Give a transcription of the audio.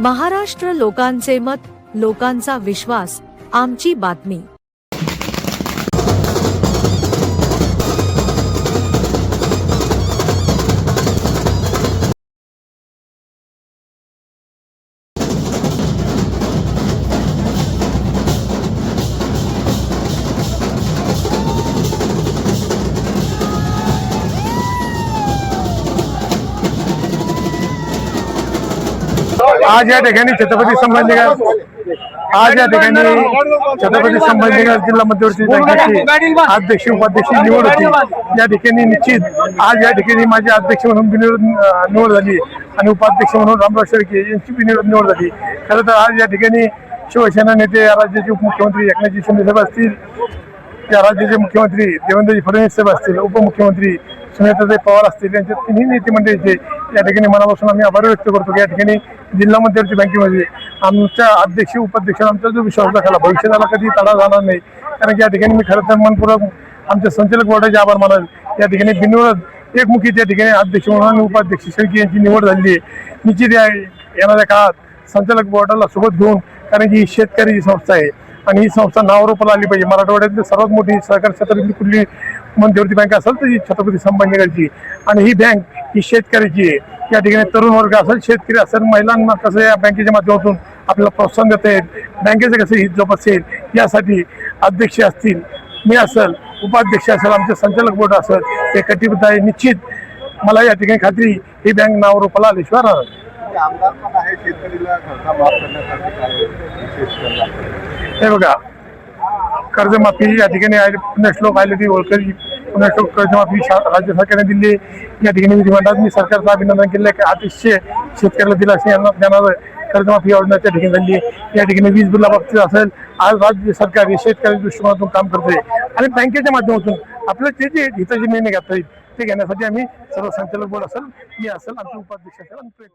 महाराष्ट्र लोकांचे मत, लोकांचा विश्वास, आमची बातमी। आज या ठिकाणी छत्रपती संभाजीनगर जिल्हा मध्यवर्ती बँकेची अध्यक्ष उपाध्यक्ष निवड होती। या ठिकाणी निश्चित आज या ठिकाणी माझे अध्यक्ष म्हणून निवड झाली आणि उपाध्यक्ष म्हणून रामराव शेळके यांची निवड झाली। खरं तर आज या ठिकाणी शिवसेना नेते या राज्याचे उपमुख्यमंत्री एकनाथ शिंदे साहेब असतील, या राज्याचे मुख्यमंत्री देवेंद्र फडणवीस साहेब असतील, उपमुख्यमंत्री सुनेत्राताई पवार असतील, यांच्या तिन्ही नेते मंडळीचे या ठिकाणी मनापासून आम्ही आभार व्यक्त करतो। या ठिकाणी जिल्हा मध्यवर्ती बँकेमध्ये आमच्या अध्यक्ष उपाध्यक्ष आमचा जो विश्वास दाखवला भविष्याला कधी तडा जाणार नाही। कारण की या ठिकाणी मी खरं तर मनपूर्वक आमच्या संचालक बोर्डाचे आभार मानाल। या ठिकाणी बिनविरोध एकमुखी त्या ठिकाणी अध्यक्ष म्हणून आणि उपाध्यक्ष शेळके यांची निवड झाली आहे। निश्चित येणाऱ्या काळात संचालक बोर्डाला सोबत घेऊन, कारण की ही शेतकरी संस्था आहे आणि ही संस्था नावारूपाला आली पाहिजे। मराठवाड्यातली सर्वात मोठी सहकारी क्षेत्रातली कुठली मध्यवर्ती बँक असेल तर ही छत्रपती संभाजीनगरची, आणि ही बँक ही शेतकऱ्याची आहे। या ठिकाणी तरुण वर्ग असेल, शेतकरी असेल, महिलांना कसं या बँकेच्या माध्यमातून आपल्याला प्रोत्साहन देता येईल, बँकेचं कसं हित जोपासेल यासाठी अध्यक्ष असतील, मी असेल, उपाध्यक्ष असेल, आमचे संचालक बोर्ड असेल, हे कटिबद्ध आहे। निश्चित मला या ठिकाणी खात्री ही बँक नावारूपाला आल्याशिवाय राहणार नाही। हे बघा, कर्जमाफी या ठिकाणी पुण्यश्लोक आयलटी होळकर पुण्यश्लोक कर्जमाफी राज्य सरकारने दिली। या ठिकाणी विधिमंडळात मी सरकारचं अभिनंदन केलं की अतिशय शेतकऱ्याला दिला असे देणार कर्जमाफी योजना त्या ठिकाणी झाली। या ठिकाणी वीज बिलाबाबतीत असेल, आज राज्य सरकार हे शेतकऱ्याच्या दृष्टिकोनातून काम करते आणि बँकेच्या माध्यमातून आपल्याला जे हिताचे निर्णय घेता येईल ते घेण्यासाठी आम्ही सर्व संचालक बोर्ड असेल, मी असेल, आमचे उपाध्यक्ष असेल,